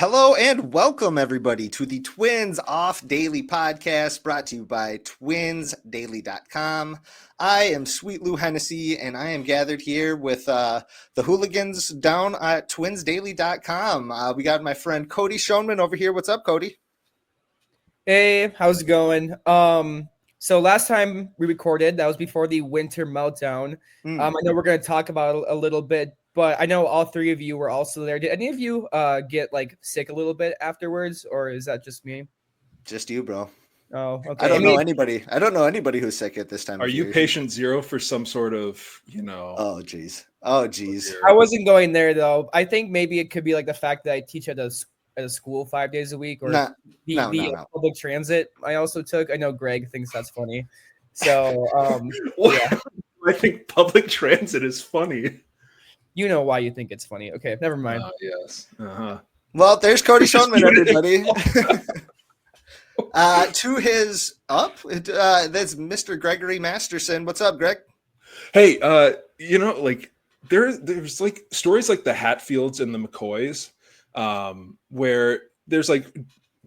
Hello and welcome everybody to the Twins Off Daily podcast brought to you by twinsdaily.com. I am Sweet Lou Hennessy and I am gathered here with the hooligans down at twinsdaily.com. We got my friend Cody Schoenman over here. What's up, Cody? Hey, how's it going? So last time we recorded, that was before the winter meltdown. I know we're going to talk about it a little bit, but I know all three of you were also there. Did any of you get like sick a little bit afterwards, or is that just me? Just you, bro. Oh, okay. I don't know anybody. I don't know anybody who's sick at this time. Are you patient zero for some sort of, Oh, geez. Oh, geez. I wasn't going there though. I think maybe it could be like the fact that I teach at a school 5 days a week, or No. public transit I also took. I know Greg thinks that's funny. So, yeah. I think public transit is funny. You know why you think it's funny. Okay, never mind. Yes. Uh-huh. Well, there's Cody Schoenman, everybody. To his up, that's Mr. Gregory Masterson. What's up, Greg? Hey, there's like stories like the Hatfields and the McCoys, where there's like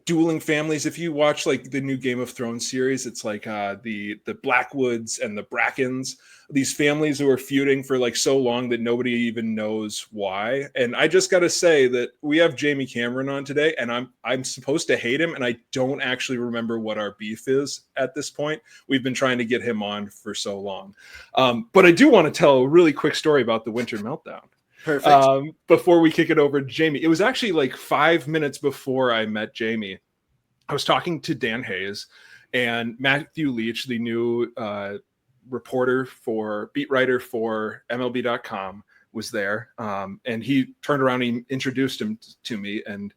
dueling families. If you watch like the new Game of Thrones series, it's like the Blackwoods and the Brackens, these families who are feuding for like so long that nobody even knows why. And I just got to say that we have Jamie Cameron on today, and I'm supposed to hate him, and I don't actually remember what our beef is at this point. We've been trying to get him on for so long, but I do want to tell a really quick story about the winter meltdown. Perfect. Before we kick it over to Jamie, it was actually like 5 minutes before I met Jamie. I was talking to Dan Hayes, and Matthew Leach, the new beat writer for MLB.com, was there. And he turned around and introduced him to me. And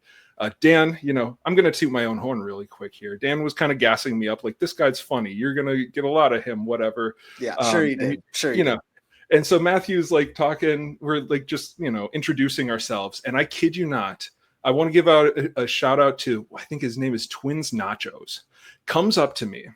Dan, I'm going to toot my own horn really quick here. Dan was kind of gassing me up like, this guy's funny. You're going to get a lot of him, whatever. Yeah, sure he did. And so Matthew's like talking, we're like just, introducing ourselves. And I kid you not, I want to give out a shout out to, I think his name is Twins Nachos, comes up to me.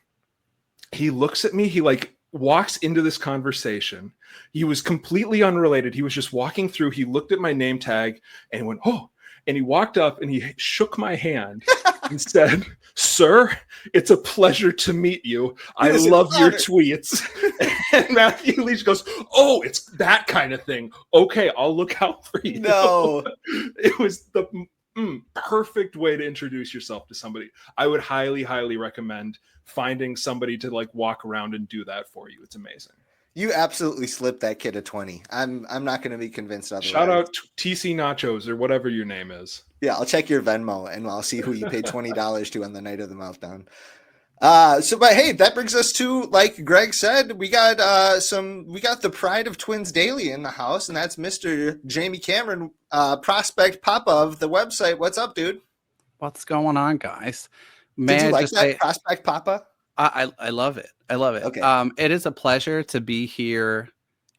He looks at me. He like walks into this conversation. He was completely unrelated. He was just walking through. He looked at my name tag and went, oh, and he walked up and he shook my hand and said, sir, it's a pleasure to meet you. I love your tweets. And Matthew Leach goes, oh, it's that kind of thing. Okay, I'll look out for you. No. It was the perfect way to introduce yourself to somebody. I would highly, highly recommend finding somebody to like walk around and do that for you. It's amazing. You absolutely slipped that kid a 20. I'm not going to be convinced otherwise. Shout out TC Nachos or whatever your name is. Yeah, I'll check your Venmo and I'll see who you paid $20 to on the night of the meltdown. But hey, that brings us to, like Greg said, we got the pride of Twins Daily in the house, and that's Mr. Jamie Cameron, Prospect Papa of the website. What's up, dude? What's going on, guys? Did you like that, Prospect Papa? I love it. I love it. Okay. It is a pleasure to be here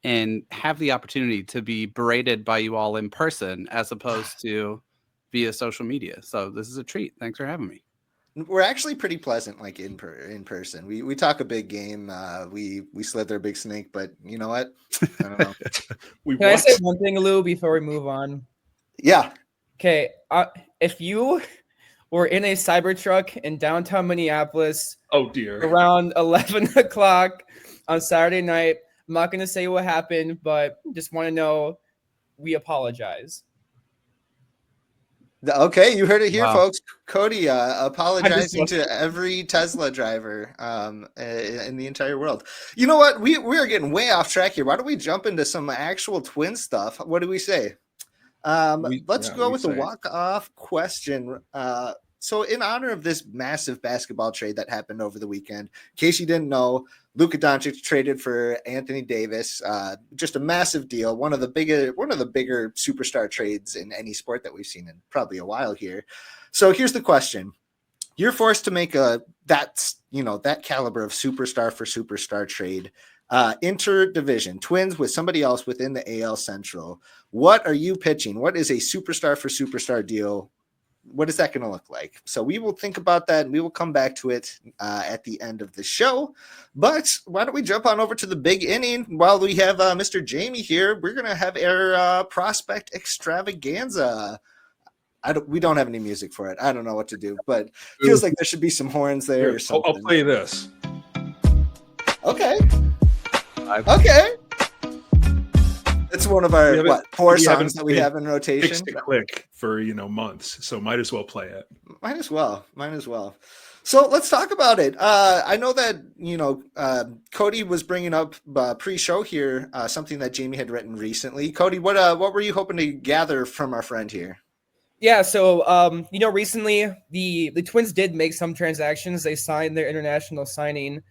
and have the opportunity to be berated by you all in person as opposed to via social media. So this is a treat. Thanks for having me. We're actually pretty pleasant, like in person. We talk a big game. We slither a big snake, but you know what? I don't know. Can I say one thing, Lou, before we move on? Yeah. Okay. If you were in a Cybertruck in downtown Minneapolis, oh dear, around 11 o'clock on Saturday night, I'm not going to say what happened, but just want to know we apologize. Okay, you heard it here, Wow. folks. Cody apologizing to every Tesla driver in the entire world. You know what? We are getting way off track here. Why don't we jump into some actual twin stuff? What do we say? Let's go with the walk-off question. So in honor of this massive basketball trade that happened over the weekend, in case you didn't know, Luka Doncic traded for Anthony Davis. Just a massive deal. One of the bigger superstar trades in any sport that we've seen in probably a while here. So here's the question. You're forced to make that caliber of superstar for superstar trade. Interdivision, Twins with somebody else within the AL Central. What are you pitching? What is a superstar for superstar deal? What is that going to look like? So we will think about that, and we will come back to it at the end of the show. But why don't we jump on over to the big inning while we have Mr. Jamie here? We're going to have our prospect extravaganza. We don't have any music for it. I don't know what to do, but feels like there should be some horns there Here, or something. I'll play this. Okay. Okay. It's one of our four songs that we have in rotation. Fixed to click for months, so might as well play it. Might as well. So let's talk about it. I know that Cody was bringing up pre-show here something that Jamie had written recently. Cody, what were you hoping to gather from our friend here? Yeah, so recently the Twins did make some transactions. They signed their international signing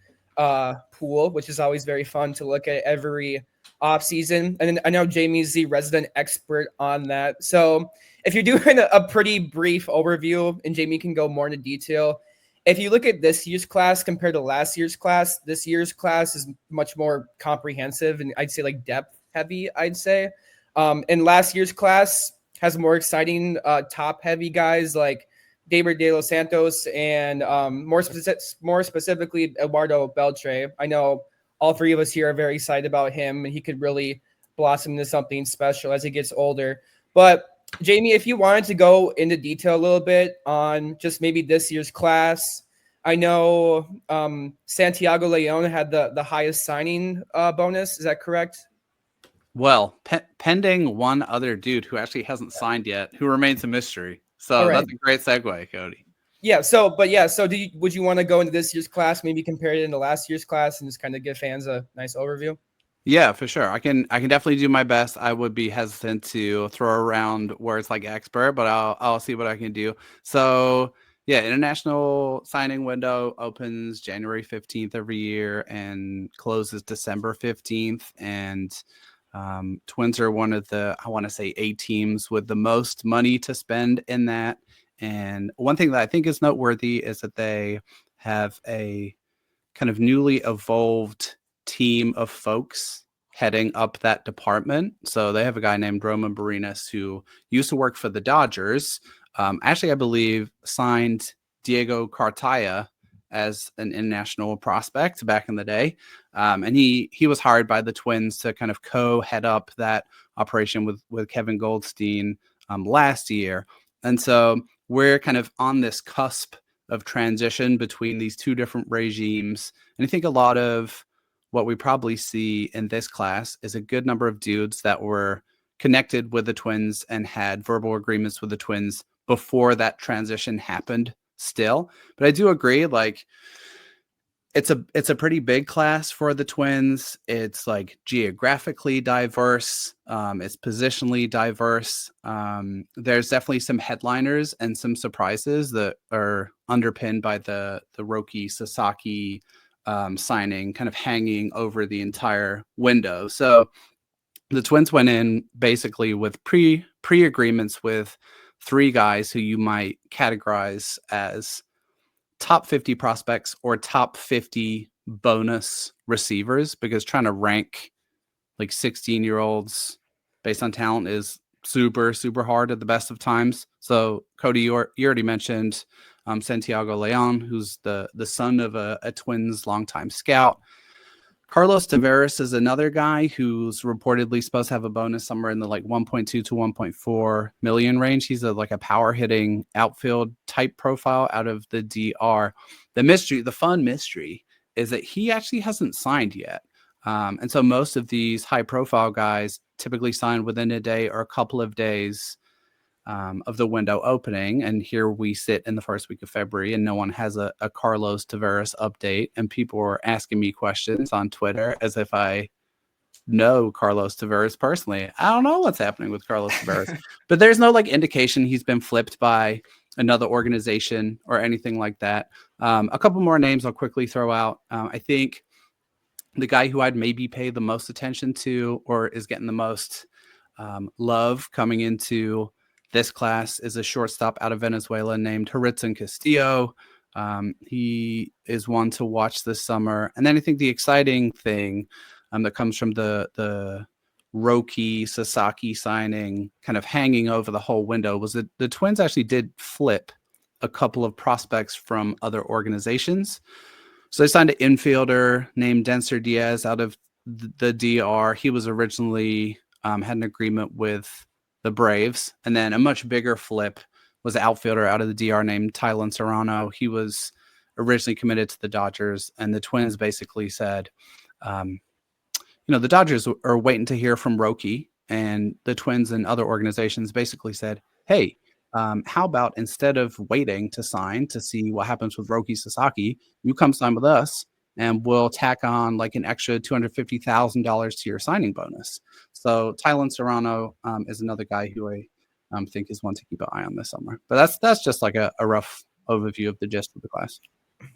pool, which is always very fun to look at every off season. And I know Jamie's the resident expert on that. So if you're doing a pretty brief overview, and Jamie can go more into detail, if you look at this year's class compared to last year's class, this year's class is much more comprehensive and I'd say like depth heavy, I'd say. And last year's class has more exciting top heavy guys like David De Los Santos and more specifically Eduardo Beltre. I know all three of us here are very excited about him, and he could really blossom into something special as he gets older. But Jamie, if you wanted to go into detail a little bit on just maybe this year's class, I know Santiago Leon had the highest signing bonus. Is that correct? Well, pending one other dude who actually hasn't signed yet, who remains a mystery. So That's a great segue, Cody. Yeah. So would you want to go into this year's class, maybe compare it into last year's class, and just kind of give fans a nice overview? Yeah, for sure. I can definitely do my best. I would be hesitant to throw around words like expert, but I'll see what I can do. So yeah, international signing window opens January 15th every year and closes December 15th. And Twins are one of the, I want to say, 8 teams with the most money to spend in that. And one thing that I think is noteworthy is that they have a kind of newly evolved team of folks heading up that department. So they have a guy named Roman Barinas who used to work for the Dodgers. Actually, I believe signed Diego Cartaya as an international prospect back in the day. And he was hired by the Twins to kind of co-head up that operation with Kevin Goldstein last year. And so we're kind of on this cusp of transition between these two different regimes. And I think a lot of what we probably see in this class is a good number of dudes that were connected with the Twins and had verbal agreements with the Twins before that transition happened still. But I do agree, like, it's a pretty big class for the Twins. It's like geographically diverse. It's positionally diverse. There's definitely some headliners and some surprises that are underpinned by the Roki Sasaki signing kind of hanging over the entire window. So the Twins went in basically with pre-agreements with 3 guys who you might categorize as top 50 prospects or top 50 bonus receivers, because trying to rank like 16-year-olds based on talent is super, super hard at the best of times. So Cody, you already mentioned Santiago Leon, who's the son of a Twins longtime scout. Carlos Tavares is another guy who's reportedly supposed to have a bonus somewhere in the like 1.2 to 1.4 million range. He's like a power hitting outfield type profile out of the DR. The fun mystery is that he actually hasn't signed yet. And so most of these high profile guys typically sign within a day or a couple of days of the window opening. And here we sit in the first week of February and no one has a Carlos Tavares update. And people are asking me questions on Twitter as if I know Carlos Tavares personally. I don't know what's happening with Carlos Tavares, but there's no like indication he's been flipped by another organization or anything like that. A couple more names I'll quickly throw out. I think the guy who I'd maybe pay the most attention to or is getting the most love coming into this class is a shortstop out of Venezuela named Heritzen Castillo. He is one to watch this summer. And then I think the exciting thing that comes from the Roki Sasaki signing kind of hanging over the whole window was that the Twins actually did flip a couple of prospects from other organizations. So they signed an infielder named Denser Diaz out of the DR. He was originally had an agreement with the Braves, and then a much bigger flip was an outfielder out of the DR named Tylan Serrano. He was originally committed to the Dodgers, and the Twins basically said, the Dodgers are waiting to hear from Roki, and the Twins and other organizations basically said, hey, how about instead of waiting to sign to see what happens with Roki Sasaki, you come sign with us and we'll tack on like an extra $250,000 to your signing bonus. So Tylan Serrano is another guy who I think is one to keep an eye on this summer. But that's just like a rough overview of the gist of the class.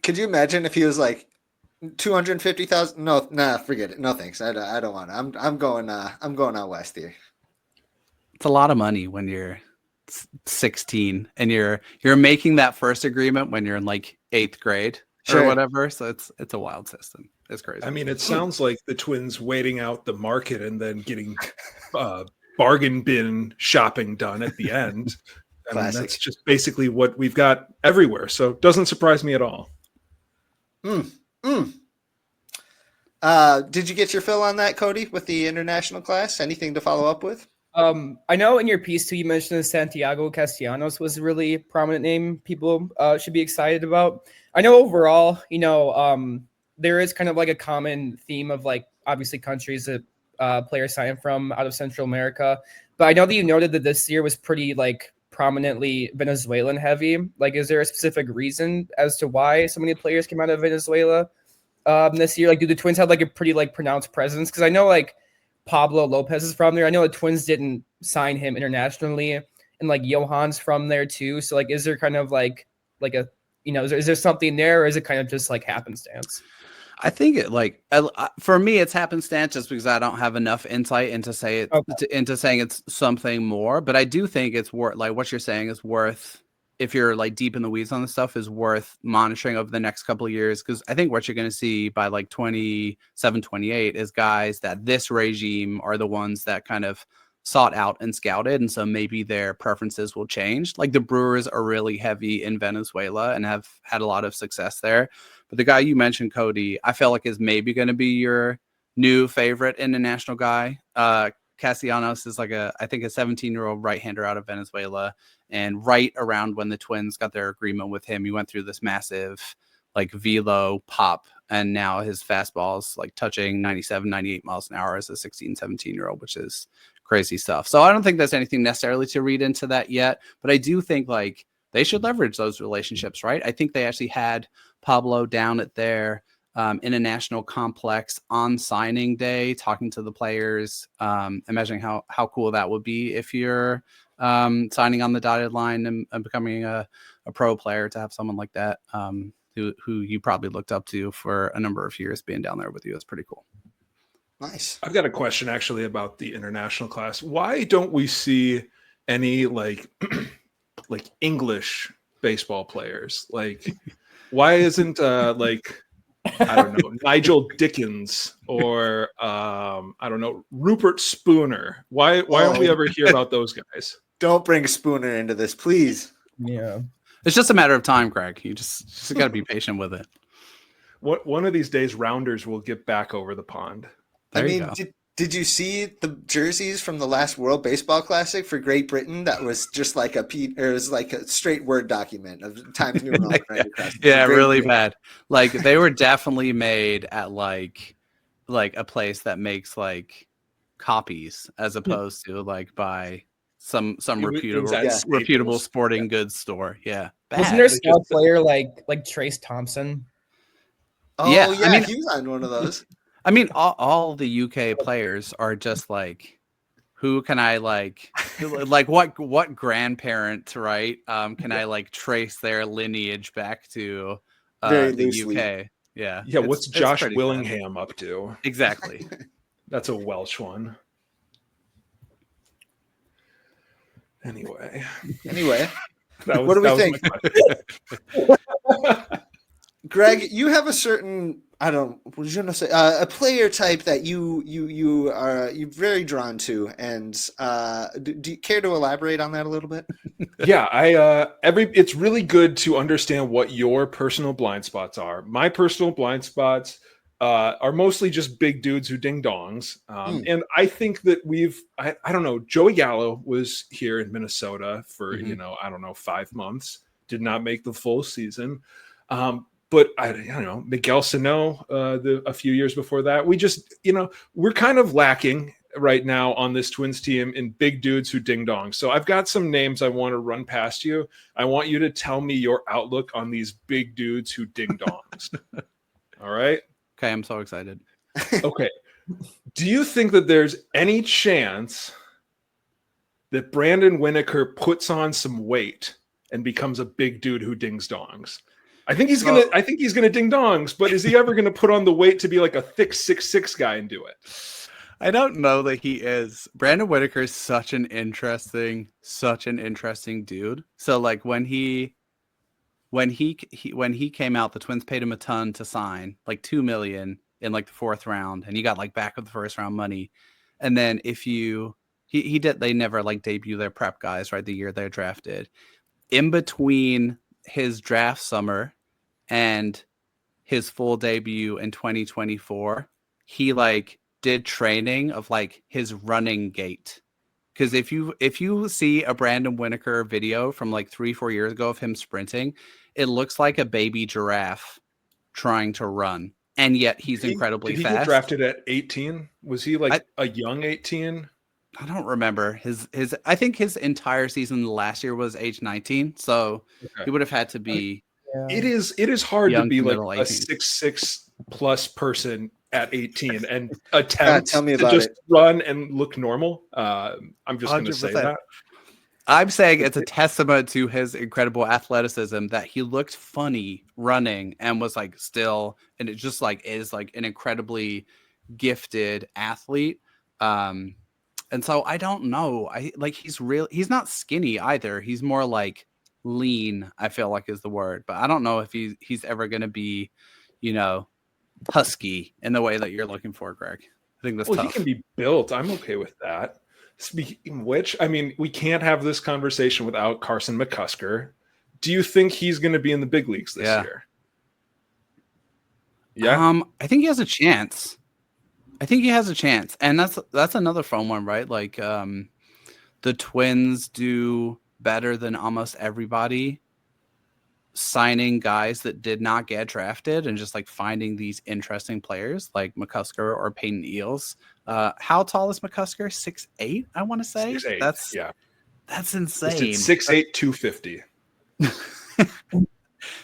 Could you imagine if he was like 250,000? No, nah, forget it. No thanks. I don't want it. I'm going out west here. It's a lot of money when you're 16 and you're making that first agreement when you're in like 8th grade or whatever. So it's a wild system. It's crazy. I mean, it sounds like the Twins waiting out the market and then getting bargain bin shopping done at the end. I mean, that's just basically what we've got everywhere. So it doesn't surprise me at all. Did you get your fill on that, Cody, with the international class? Anything to follow up with? I know in your piece too, you mentioned that Santiago Castellanos was a really prominent name people should be excited about. I know overall, there is kind of like a common theme of like obviously countries that players sign from out of Central America. But I know that you noted that this year was pretty like prominently Venezuelan heavy. Like, is there a specific reason as to why so many players came out of Venezuela this year? Like, do the Twins have like a pretty like pronounced presence? Because I know like Pablo Lopez is from there. I know the Twins didn't sign him internationally, and like Johan's from there too. So like, is there kind of like a, is there something there, or is it kind of just like happenstance? I think it like for me, it's happenstance just because I don't have enough insight into saying it's something more. But I do think it's worth like what you're saying is worth, if you're like deep in the weeds on this stuff, is worth monitoring over the next couple of years. Because I think what you're going to see by like 27, 28 is guys that this regime are the ones that kind of sought out and scouted. And so maybe their preferences will change. Like the Brewers are really heavy in Venezuela and have had a lot of success there. But the guy you mentioned, Cody, I feel like is maybe going to be your new favorite international guy. Castellanos is like I think a 17-year-old right-hander out of Venezuela. And right around when the Twins got their agreement with him, he went through this massive like velo pop. And now his fastball is like touching 97, 98 miles an hour as a 16, 17-year-old, which is crazy stuff. So I don't think there's anything necessarily to read into that yet. But I do think like they should leverage those relationships, right? I think they actually had Pablo down at their international complex on signing day, talking to the players, imagining how cool that would be if you're signing on the dotted line and becoming a pro player, to have someone like that who you probably looked up to for a number of years being down there with you. That's pretty cool. Nice. I've got a question actually about the international class. Why don't we see any like like English baseball players? Like, why isn't like I don't know, Nigel Dickens or I don't know, Rupert Spooner? Why don't we ever hear about those guys? Don't bring Spooner into this, please. Yeah. It's just a matter of time, Greg. You just got to be patient with it. One of these days, Rounders will get back over the pond. There I you mean, go. did you see the jerseys from the last World Baseball Classic for Great Britain? That was just like it was like a straight Word document of Times New Roman right across. Yeah, really Britain. bad. Like they were definitely made at like a place that makes like copies as opposed to like by some reputable sporting goods store. Yeah. Bad. Wasn't there a star player like Trace Thompson? Oh Yeah, yeah, I mean, he was on one of those. I mean, all the UK players are just like, who can I like what grandparent, right? Can I like trace their lineage back to Very the loosely. UK? Yeah. Yeah, what's Josh pretty Willingham up to? Exactly. That's a Welsh one. Anyway, what do we think? Greg, you have a certain a player type that you're very drawn to, and do you care to elaborate on that a little bit? Yeah, it's really good to understand what your personal blind spots are. My personal blind spots are mostly just big dudes who ding dongs. And I think that I don't know, Joey Gallo was here in Minnesota for, I don't know, 5 months, did not make the full season. But I don't know, Miguel Sano, a few years before that, we just, we're kind of lacking right now on this Twins team in big dudes who ding dongs. So I've got some names I want to run past you. I want you to tell me your outlook on these big dudes who ding dongs. All right. Okay, I'm so excited. Okay. Do you think that there's any chance that Brandon Winokur puts on some weight and becomes a big dude who dings dongs? I think he's gonna ding dongs, but is he ever gonna put on the weight to be like a thick 6'6" guy and do it? I don't know that he is. Brandon Whitaker is such an interesting dude. So like when he came out, the Twins paid him a ton to sign, like $2 million in like the 4th round, and he got like back of the 1st round money. And then they never like debut their prep guys, right? The year they're drafted. In between his draft summer and his full debut in 2024, he like did training of like his running gait. Because if you see a Brandon Winokur video from like 3-4 years ago of him sprinting, it looks like a baby giraffe trying to run, and yet he's incredibly fast. Did he get drafted at 18? Was he like a young 18? I don't remember his. I think his entire season last year was age 19, so he would have had to be. It is hard to be like a 6'6" plus person at 18 and attempt to just run and look normal. I'm just going to say that. I'm saying it's a testament to his incredible athleticism that he looked funny running and was like still, and it just like is like an incredibly gifted athlete. And so I don't know. He's not skinny either. He's more like lean, I feel like is the word. But I don't know if he's ever going to be, husky in the way that you're looking for, Greg. I think that's tough. He can be built. I'm okay with that. Speaking of which, I mean, we can't have this conversation without Carson McCusker. Do you think he's going to be in the big leagues this year? Yeah. I think he has a chance. And that's another fun one, right? Like the Twins do better than almost everybody signing guys that did not get drafted and just like finding these interesting players like McCusker or Peyton Eels. How tall is McCusker? 6'8", I want to say. 6'8", that's insane. 6'8", 250.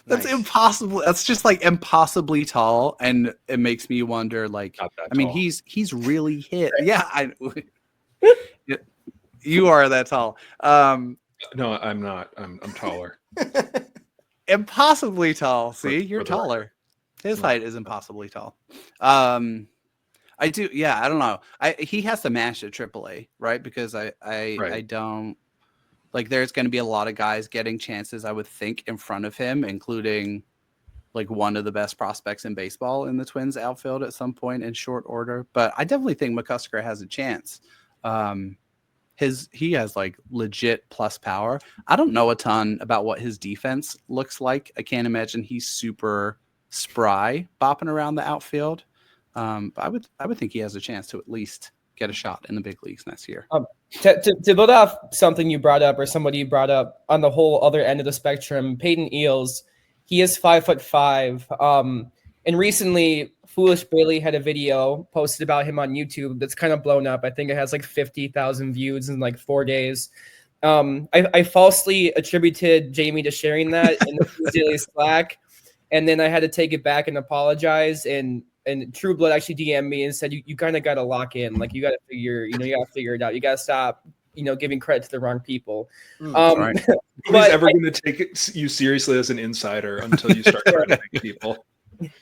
That's impossible. That's just like impossibly tall, and it makes me wonder. Like, I mean, he's really hit. Yeah, you are that tall. No, I'm not. I'm taller. Impossibly tall. See, you're taller. His height is impossibly tall. I do. Yeah, I don't know. He has to match at AAA, right? Because I don't like. There's going to be a lot of guys getting chances, I would think, in front of him, including like one of the best prospects in baseball in the Twins outfield at some point in short order. But I definitely think McCusker has a chance. He has like legit plus power. I don't know a ton about what his defense looks like. I can't imagine he's super spry bopping around the outfield. But I would think he has a chance to at least get a shot in the big leagues next year. To build off something you brought up or somebody you brought up on the whole other end of the spectrum, Peyton Eels, he is 5'5". And recently, Foolish Bailey had a video posted about him on YouTube that's kind of blown up. I think it has like 50,000 views in like 4 days. I falsely attributed Jamie to sharing that in the daily Slack, and then I had to take it back and apologize. And True Blood actually DM'd me and said, you kind of got to lock in. Like you got to figure it out. You got to stop, giving credit to the wrong people. Right. Nobody's ever going to take you seriously as an insider until you start crediting people.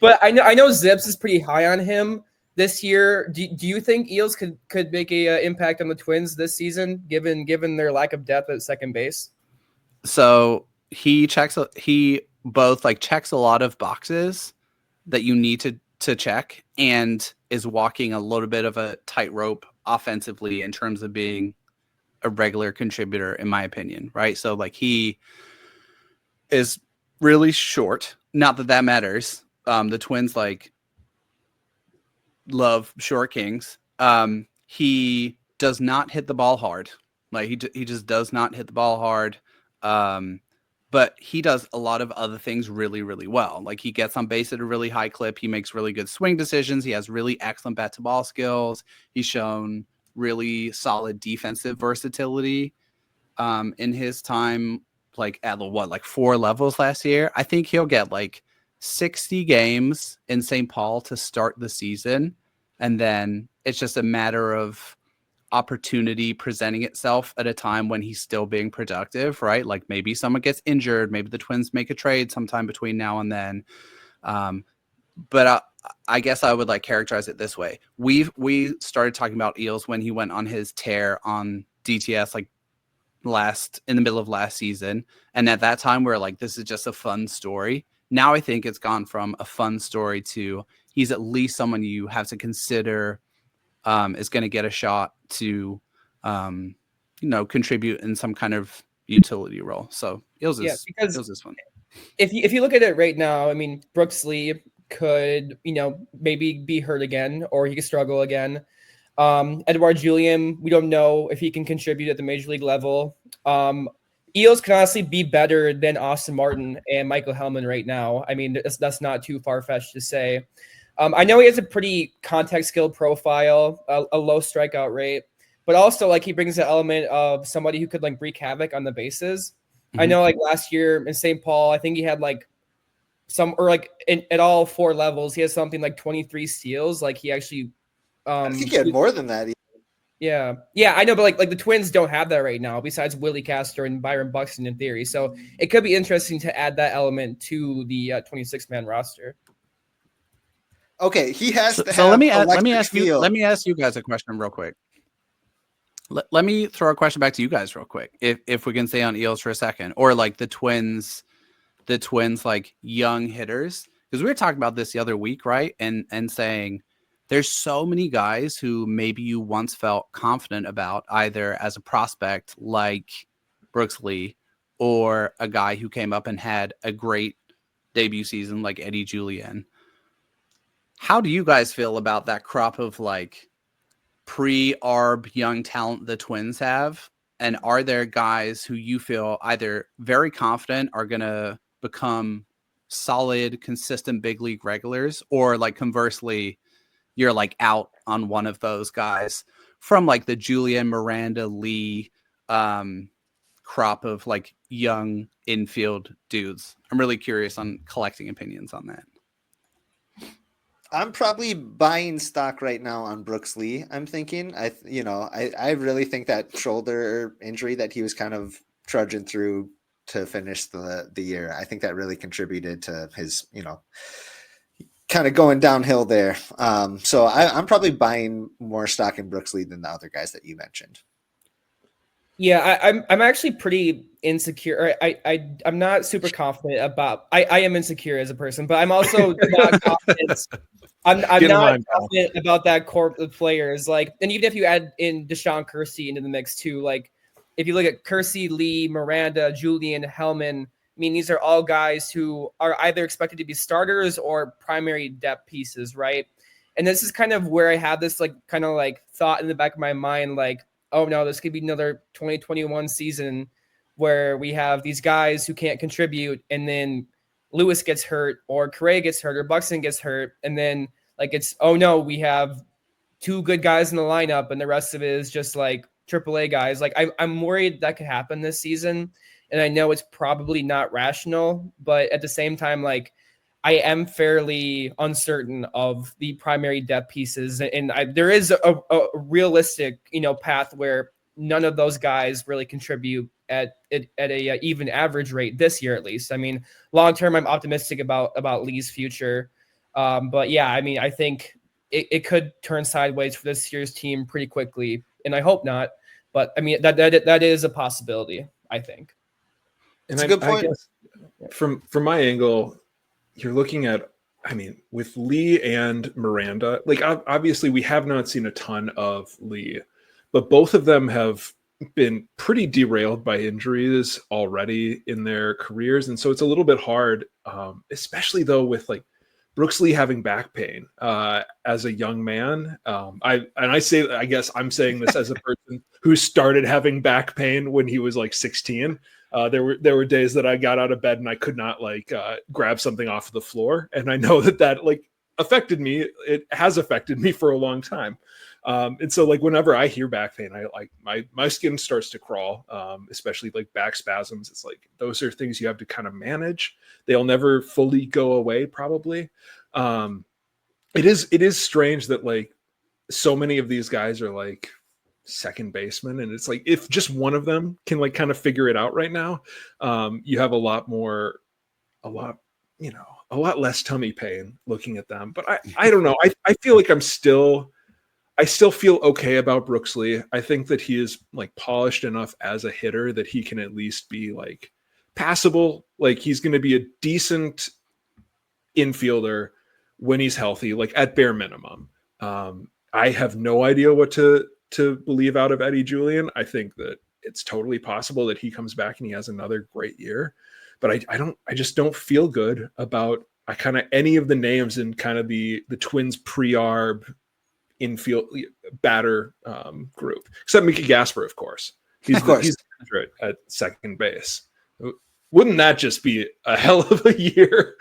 But I know Zips is pretty high on him this year. Do you think Eels could make a impact on the Twins this season, given their lack of depth at second base? So he both like checks a lot of boxes that you need to check, and is walking a little bit of a tightrope offensively in terms of being a regular contributor, in my opinion. Right. So like he is really short. Not that matters. The Twins like love short kings. He does not hit the ball hard. Like he just does not hit the ball hard. But he does a lot of other things really, really well. Like he gets on base at a really high clip. He makes really good swing decisions. He has really excellent bat to ball skills. He's shown really solid defensive versatility in his time, like at like 4 levels last year. I think he'll get like 60 games in St. Paul to start the season. And then it's just a matter of opportunity presenting itself at a time when he's still being productive, right? Like maybe someone gets injured, maybe the Twins make a trade sometime between now and then. But I guess I would like characterize it this way. We started talking about Eels when he went on his tear on DTS like in the middle of last season. And at that time we were like, this is just a fun story. Now I think it's gone from a fun story to he's at least someone you have to consider is going to get a shot to, contribute in some kind of utility role. So Eels is fun. If you look at it right now, I mean, Brooks Lee could, maybe be hurt again, or he could struggle again. Edouard Julien, we don't know if he can contribute at the major league level. Eels can honestly be better than Austin Martin and Michael Hellman right now. I mean, that's not too far-fetched to say. I know he has a pretty contact skill profile, a low strikeout rate, but also like he brings the element of somebody who could like wreak havoc on the bases. Mm-hmm. I know like last year in St. Paul, I think he had like at all 4 levels, he has something like 23 steals. Like he actually, I think he had more than that. Yeah, I know, but like the Twins don't have that right now, besides Willie Castor and Byron Buxton in theory. So it could be interesting to add that element to the 26-man roster. Okay, he has to have. So let me ask you guys a question real quick. Let me throw a question back to you guys real quick, if we can stay on Eels for a second, or like the Twins like young hitters, because we were talking about this the other week, right? And saying there's so many guys who maybe you once felt confident about, either as a prospect like Brooks Lee, or a guy who came up and had a great debut season like Eddie Julien. How do you guys feel about that crop of like pre-ARB young talent the Twins have? And are there guys who you feel either very confident are going to become solid, consistent big league regulars, or like conversely, you're like out on one of those guys from like the Julien, Miranda, Lee crop of like young infield dudes? I'm really curious on collecting opinions on that. I'm probably buying stock right now on Brooks Lee. I'm thinking, I really think that shoulder injury that he was kind of trudging through to finish the year, I think that really contributed to his, kind of going downhill there. So I'm probably buying more stock in Brooks Lee than the other guys that you mentioned. Yeah, I'm actually pretty insecure. I'm not super confident about. I am insecure as a person, but I'm also not confident. I'm not confident about that core of players. Like, and even if you add in Deshaun Kersey into the mix too, like if you look at Kersey, Lee, Miranda, Julien, Hellman, I mean, these are all guys who are either expected to be starters or primary depth pieces, right? And this is kind of where I have this like kind of like thought in the back of my mind, like, oh no, this could be another 2021 season where we have these guys who can't contribute, and then Lewis gets hurt, or Correa gets hurt, or Buxton gets hurt, and then like it's, oh no, we have 2 good guys in the lineup, and the rest of it is just like AAA guys. Like I'm worried that could happen this season, and I know it's probably not rational, but at the same time, like I am fairly uncertain of the primary depth pieces, and there is a realistic, path where none of those guys really contribute at a even average rate this year, at least. I mean, long term, I'm optimistic about Lee's future, but yeah, I mean, I think it could turn sideways for this year's team pretty quickly, and I hope not. But I mean, that is a possibility, I think. It's a good point. I guess from my angle, you're looking at, I mean, with Lee and Miranda, like obviously we have not seen a ton of Lee, but both of them have been pretty derailed by injuries already in their careers. And so it's a little bit hard, especially though with like Brooks Lee having back pain as a young man. I guess I'm saying this as a person who started having back pain when he was like 16. There were days that I got out of bed and I could not like grab something off the floor, and I know that like affected me. It has affected me for a long time. And so like whenever I hear back pain, I like my skin starts to crawl, especially like back spasms. It's like those are things you have to kind of manage. They'll never fully go away, probably. It is strange that like so many of these guys are like second baseman, and it's like if just one of them can like kind of figure it out right now, you have a lot less tummy pain looking at them. But I don't know. I feel like I still feel okay about Brooks Lee. I think that he is like polished enough as a hitter that he can at least be like passable. Like he's going to be a decent infielder when he's healthy, like at bare minimum. I have no idea what to believe out of Eddie Julian. I think that it's totally possible that he comes back and he has another great year, but I just don't feel good about any of the names in kind of the Twins pre-arb infield batter group, except Mickey Gasper, of course. He's at second base. Wouldn't that just be a hell of a year?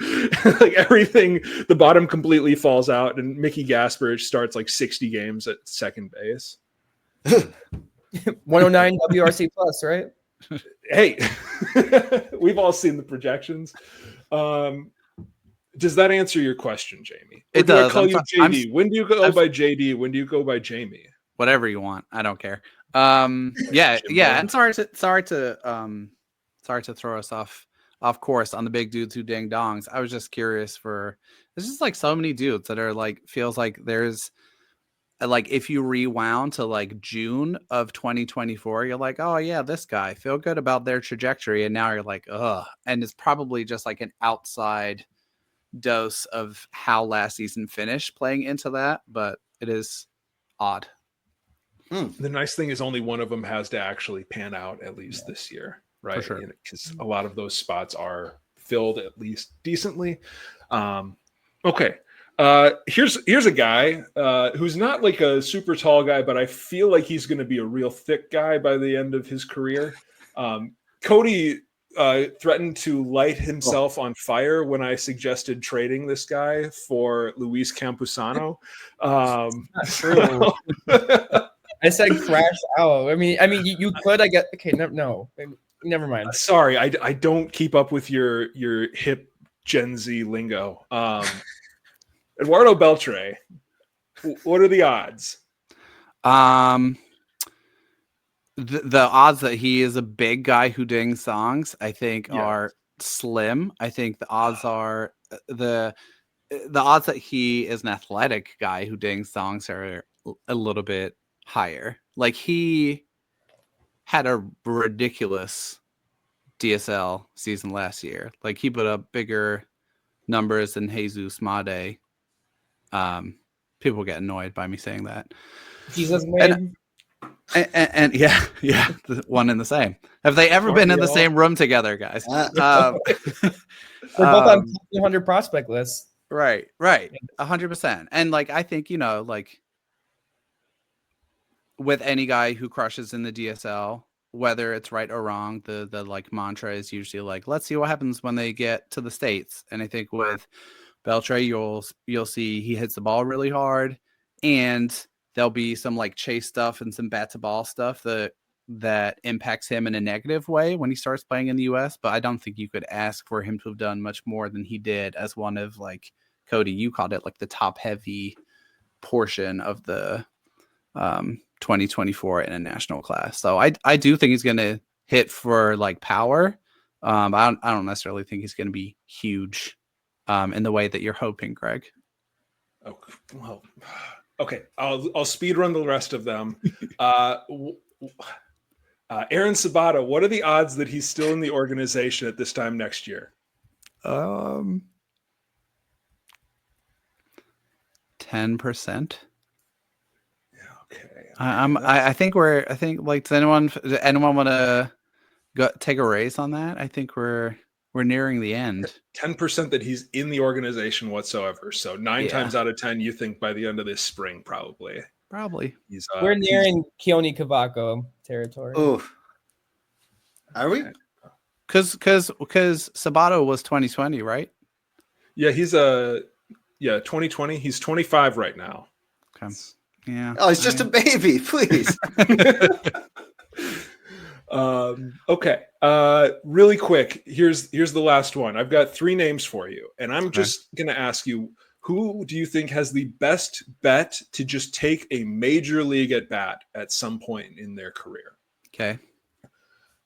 Like everything, the bottom completely falls out, and Mickey Gasper starts like 60 games at second base. 109 WRC plus, right? Hey, we've all seen the projections. Does that answer your question, Jamie? Or it does. I call you JD? When do you go by JD? When do you go by Jamie? Whatever you want. I don't care. Yeah. And sorry to throw us off course on the big dudes who ding dongs. I was just curious there's just like so many dudes that are like, feels like there's like, if you rewound to like June of 2024, you're like, oh yeah, this guy, feel good about their trajectory. And now you're like, ugh. And it's probably just like an outside dose of how last season finished playing into that, but it is odd. The nice thing is only one of them has to actually pan out at least this year, right? For sure. Because a lot of those spots are filled at least decently. Okay. Here's a guy who's not like a super tall guy, but I feel like he's going to be a real thick guy by the end of his career. Cody threatened to light himself on fire when I suggested trading this guy for Luis Campusano. Not true. I said crash out. I mean, you could. I get okay. No, never mind. Sorry, I don't keep up with your hip Gen Z lingo. Eduardo Beltre, what are the odds? The odds that he is a big guy who dings songs, I think, are slim. I think the odds are the odds that he is an athletic guy who dings songs are a little bit higher. Like he had a ridiculous DSL season last year. Like he put up bigger numbers than Jesus Made. People get annoyed by me saying that. Jesus made. And yeah, the one and the same. Have they ever been in the same room together, guys? They're both on 200 prospect lists. Right, 100%. And like I think, like with any guy who crushes in the DSL, whether it's right or wrong, the like mantra is usually like, let's see what happens when they get to the States. And I think with Beltre, you'll see he hits the ball really hard, and there'll be some like chase stuff and some bat to ball stuff that impacts him in a negative way when he starts playing in the US. But I don't think you could ask for him to have done much more than he did as one of, like, Cody, you called it like the top heavy portion of the 2024 international class. So I do think he's going to hit for like power. I don't necessarily think he's going to be huge in the way that you're hoping, Greg. Oh, well, okay. I'll speed run the rest of them. Aaron Sabata, what are the odds that he's still in the organization at this time next year? 10%. Okay. I think like, does anyone want to go take a race on that? I think we're We're nearing the end. 10% that he's in the organization whatsoever. So 9 times out of 10, you think by the end of this spring, probably. He's, we're nearing Keone Cavaco territory. Oh, are we? Because Sabato was 2020, right? Yeah, he's 2020. He's 25 right now. Okay. Yeah. Oh, he's just a baby, please. Okay. Really quick. Here's the last one. I've got 3 names for you, and I'm just gonna ask you, who do you think has the best bet to just take a major league at bat at some point in their career? Okay.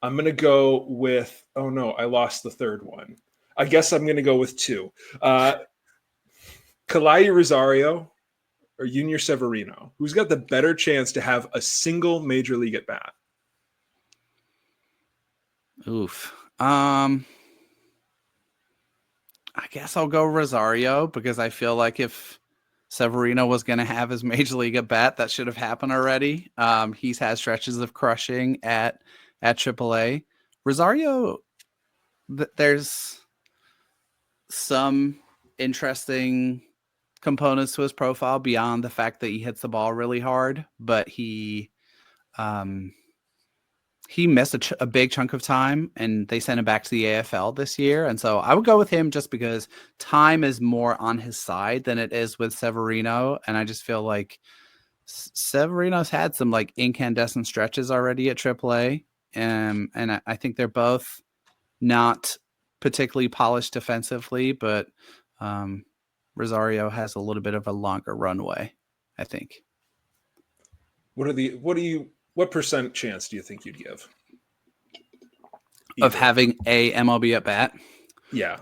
I'm gonna go with. Oh no, I lost the third one. I guess I'm gonna go with 2. Kalai Rosario or Junior Severino. Who's got the better chance to have a single major league at bat? Oof. I guess I'll go Rosario because I feel like if Severino was going to have his major league at bat, that should have happened already. He's had stretches of crushing at AAA. Rosario, there's some interesting components to his profile beyond the fact that he hits the ball really hard, but he missed a big chunk of time, and they sent him back to the AFL this year. And so I would go with him just because time is more on his side than it is with Severino. And I just feel like Severino's had some like incandescent stretches already at AAA. And I think they're both not particularly polished defensively, but Rosario has a little bit of a longer runway, I think. What percent chance do you think you'd give of having a MLB at bat? Yeah.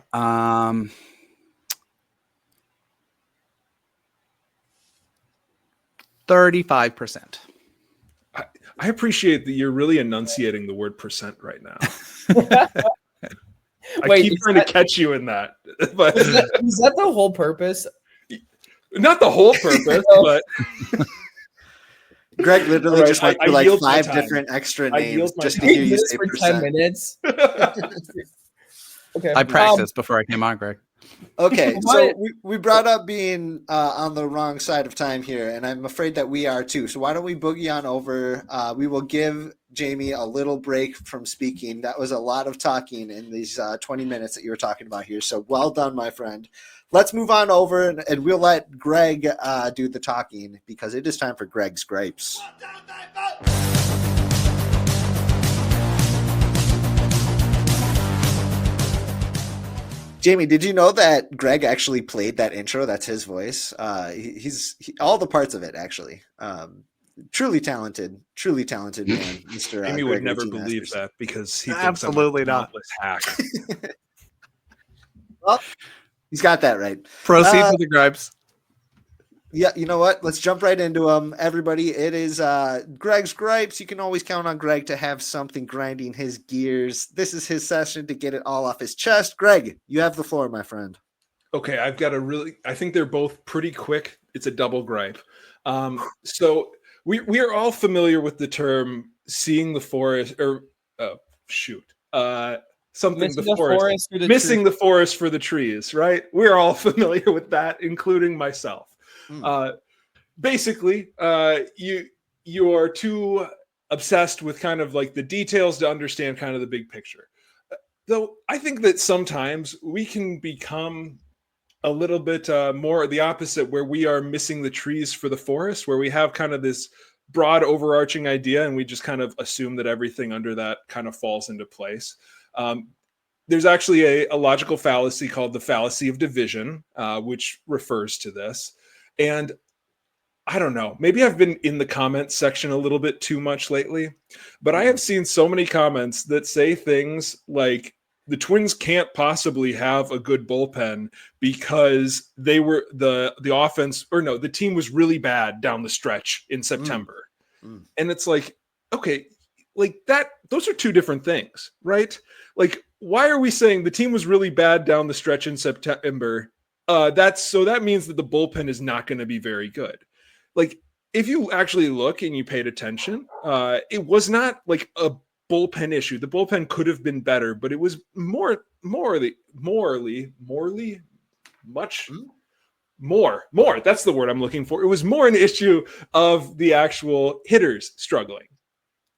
35%. I appreciate that you're really enunciating the word percent right now. I keep trying to catch you in that. But is that the whole purpose? Not the whole purpose, but Greg literally just went through like 5 different extra names just to hear you say for percent. 10 minutes. Okay. I practiced before I came on, Greg. Okay, so we brought up being on the wrong side of time here, and I'm afraid that we are too. So why don't we boogie on over? We will give Jamie a little break from speaking. That was a lot of talking in these 20 minutes that you were talking about here. So well done, my friend. Let's move on over, and we'll let Greg do the talking because it is time for Greg's Gripes. Jamie, did you know that Greg actually played that intro? That's his voice. He's all the parts of it, actually. Truly talented man, Mr. Jamie would never believe that because he thinks absolutely I'm a not. hack. Well, he's got that right. Proceed with the gripes. Yeah, you know what? Let's jump right into them. Everybody, it is Greg's Gripes. You can always count on Greg to have something grinding his gears. This is his session to get it all off his chest. Greg, you have the floor, my friend. Okay, I've got I think they're both pretty quick. It's a double gripe. So we are all familiar with the term seeing the forest, or something the forest missing the forest for the trees, right? We're all familiar with that, including myself. Basically, you are too obsessed with kind of like the details to understand kind of the big picture. Though I think that sometimes we can become a little bit more the opposite, where we are missing the trees for the forest, where we have kind of this broad overarching idea and we just kind of assume that everything under that kind of falls into place. There's actually a logical fallacy called the fallacy of division, which refers to this. And I don't know, maybe I've been in the comments section a little bit too much lately, but I have seen so many comments that say things like the Twins can't possibly have a good bullpen because they were the offense, or no, the team was really bad down the stretch in September. And it's like, okay, like that, those are two different things, right? Like, why are we saying the team was really bad down the stretch in September? That means that the bullpen is not going to be very good. Like, if you actually look and you paid attention, it was not like bullpen issue. The bullpen could have been better, but it was morally, much more. That's the word I'm looking for. It was more an issue of the actual hitters struggling.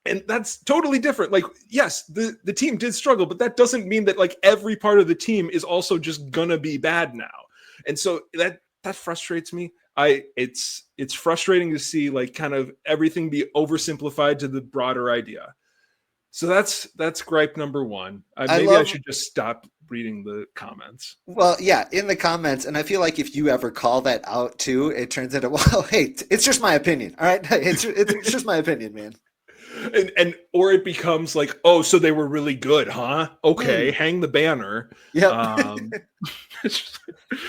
And that's totally different. Like, yes, the team did struggle, but that doesn't mean that like every part of the team is also just gonna be bad now. And so that frustrates me. It's frustrating to see like kind of everything be oversimplified to the broader idea. So that's gripe number one. I should just stop reading the comments. Well, yeah, in the comments, and I feel like if you ever call that out too, it turns into, well, hey, it's just my opinion. All right, it's just my opinion, man. And or it becomes like, oh, so they were really good, huh? Okay, hang the banner. Yeah.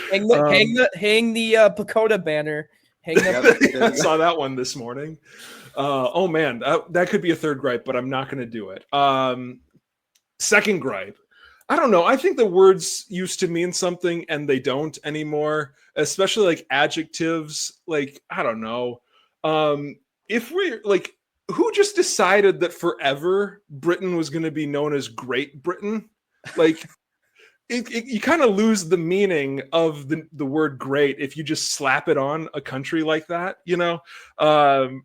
hang the Pagoda banner. I saw that one this morning. Oh man, that could be a third gripe, but I'm not going to do it. Second gripe. I don't know. I think the words used to mean something and they don't anymore, especially like adjectives. Like, I don't know. If we're like, who just decided that forever Britain was going to be known as Great Britain? Like, you kind of lose the meaning of the word great if you just slap it on a country like that, you know? I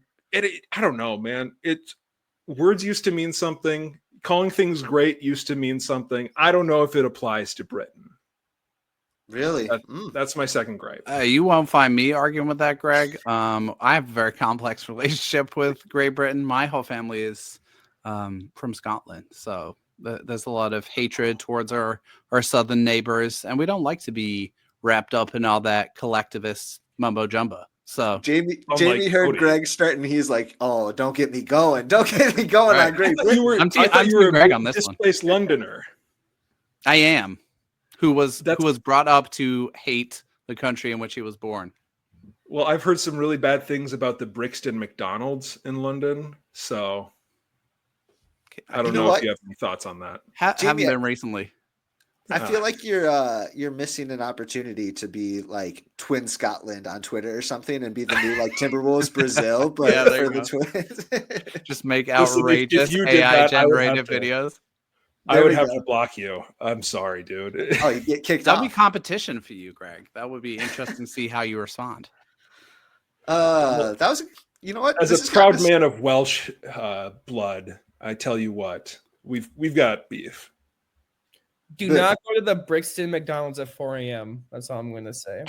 don't know, man. Words used to mean something. Calling things great used to mean something. I don't know if it applies to Britain. Really? That's my second gripe. You won't find me arguing with that, Greg. I have a very complex relationship with Great Britain. My whole family is from Scotland, so there's a lot of hatred towards our southern neighbors, and we don't like to be wrapped up in all that collectivist mumbo jumbo. So Jamie heard Cody. Greg starting. He's like, "Oh, don't get me going! Don't get me going on Great Britain." I thought you were Greg on this displaced one. Londoner. I am. Who was brought up to hate the country in which he was born. Well, I've heard some really bad things about the Brixton McDonald's in London, so I don't know if you have any thoughts on that. Haven't been recently. I feel like you're missing an opportunity to be like Twin Scotland on Twitter or something and be the new like Timberwolves Brazil, but for the Twins. Just make outrageous AI generated videos. I would have to block you. I'm sorry, dude. Oh, you get kicked That'd off. be competition for you, Greg. That would be interesting to see how you respond. That was, you know what? As a proud man of Welsh blood, I tell you what, we've got beef. Do not go to the Brixton McDonald's at 4 a.m. That's all I'm going to say.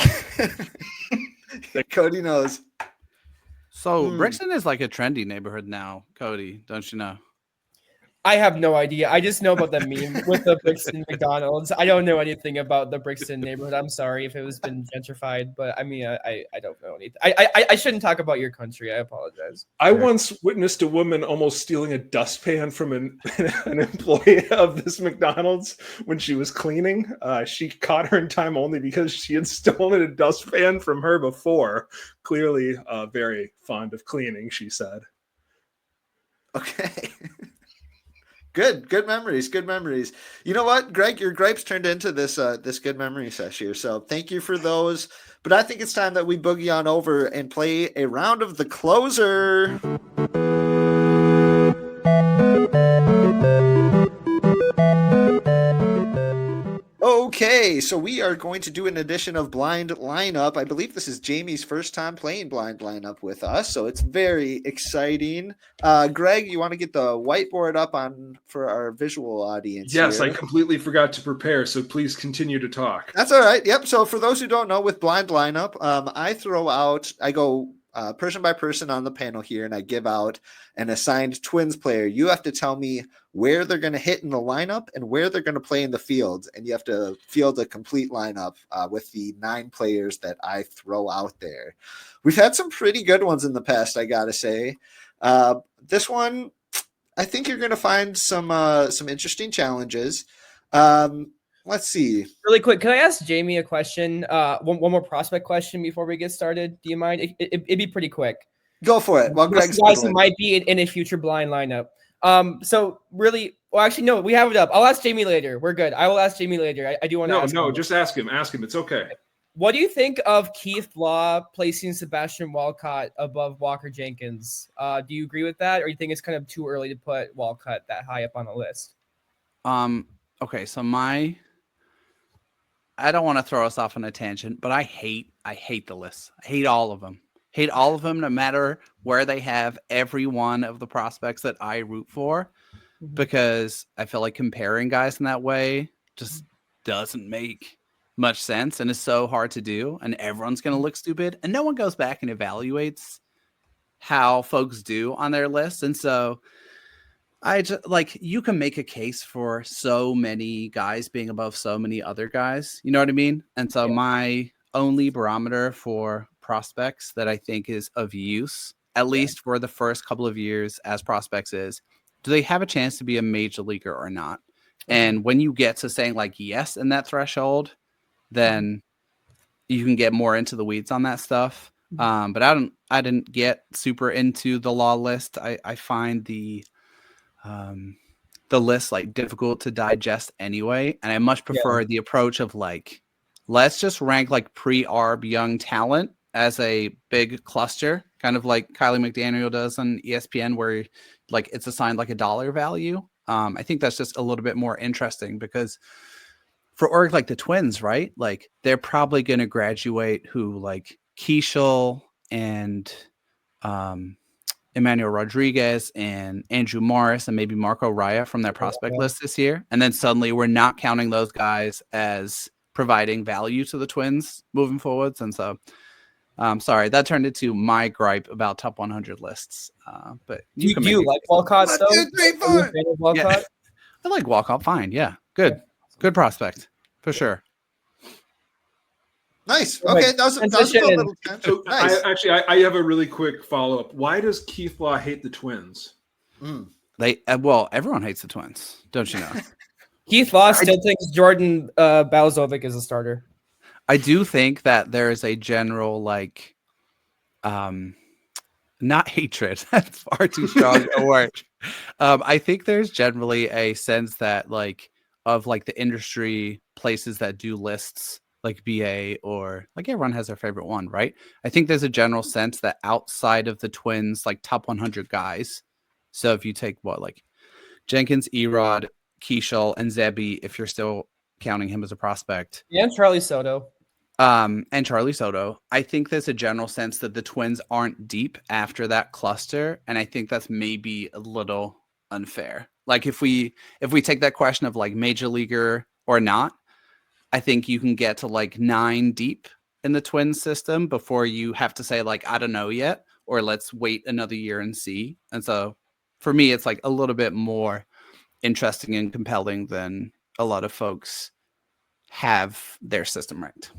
Cody knows. So Brixton is like a trendy neighborhood now, Cody, don't you know? I have no idea. I just know about the meme with the Brixton McDonald's. I don't know anything about the Brixton neighborhood. I'm sorry if it was been gentrified, but I mean, I don't know anything. I shouldn't talk about your country. I apologize. I once witnessed a woman almost stealing a dustpan from an employee of this McDonald's when she was cleaning. She caught her in time only because she had stolen a dustpan from her before. Clearly, very fond of cleaning, she said. Okay. Good memories. You know what, Greg, your gripes turned into this good memory session here. So thank you for those. But I think it's time that we boogie on over and play a round of the closer. Okay, so we are going to do an edition of Blind Lineup. I believe this is Jamie's first time playing Blind Lineup with us, so it's very exciting. Greg, you want to get the whiteboard up for our visual audience? Yes, here? I completely forgot to prepare, so please continue to talk. That's all right. Yep. So for those who don't know, with Blind Lineup, I go person by person on the panel here, and I give out an assigned Twins player. You have to tell me where they're going to hit in the lineup and where they're going to play in the field, and you have to field a complete lineup with the 9 players that I throw out there. We've had some pretty good ones in the past, I gotta say. This one, I think you're going to find some interesting challenges. Let's see. Really quick, can I ask Jamie a question? One more prospect question before we get started. Do you mind? It'd be pretty quick. Go for it. Well, Greg's guys who might be in a future blind lineup. So really, well, actually, no, we have it up. I'll ask Jamie later. We're good. I will ask Jamie later. I do want to ask. No, just ask him. Ask him. It's okay. What do you think of Keith Law placing Sebastian Walcott above Walker Jenkins? Do you agree with that, or do you think it's kind of too early to put Walcott that high up on the list? Okay, so I don't want to throw us off on a tangent, but I hate the list. I hate all of them. Hate all of them, no matter where they have every one of the prospects that I root for, because I feel like comparing guys in that way just doesn't make much sense and is so hard to do. And everyone's going to look stupid, and no one goes back and evaluates how folks do on their list. And so I just like, you can make a case for so many guys being above so many other guys. You know what I mean? And so my only barometer for prospects that I think is of use, at least for the first couple of years as prospects, is do they have a chance to be a major leaguer or not? And when you get to saying like yes in that threshold, then you can get more into the weeds on that stuff. But I didn't get super into the Law list. I find the list like difficult to digest anyway, and I much prefer the approach of like, let's just rank like pre-arb young talent as a big cluster, kind of like Kylie McDaniel does on ESPN, where like it's assigned like a dollar value. I think that's just a little bit more interesting, because for org like the Twins, right, like they're probably going to graduate who like Keishel and Emmanuel Rodriguez and Andrew Morris and maybe Marco Raya from their prospect list this year. And then suddenly we're not counting those guys as providing value to the Twins moving forwards. And so sorry, that turned into my gripe about top 100 lists. But do you like Walcott though? 1, 2, 3, 4. Walcott? Yeah. I like Walcott fine. Yeah. Good prospect for sure. Nice. Okay, that was a fun little tangent. So Nice. I have a really quick follow-up. Why does Keith Law hate the Twins? They well, everyone hates the Twins, don't you know? Keith Law still thinks Jordan Balzovic is a starter. I do think that there is a general like, not hatred. That's far too strong a word. I think there's generally a sense that like of like the industry places that do lists, like BA or like everyone has their favorite one, right? I think there's a general sense that outside of the Twins, like top 100 guys. So if you take what, like Jenkins, Erod, Keishel, and Zebby, if you're still counting him as a prospect. Yeah, Charlie Soto. And Charlie Soto. I think there's a general sense that the Twins aren't deep after that cluster. And I think that's maybe a little unfair. Like if we take that question of like major leaguer or not, I think you can get to like 9 deep in the Twins system before you have to say like, I don't know yet, or let's wait another year and see. And so for me, it's like a little bit more interesting and compelling than a lot of folks have their system ranked.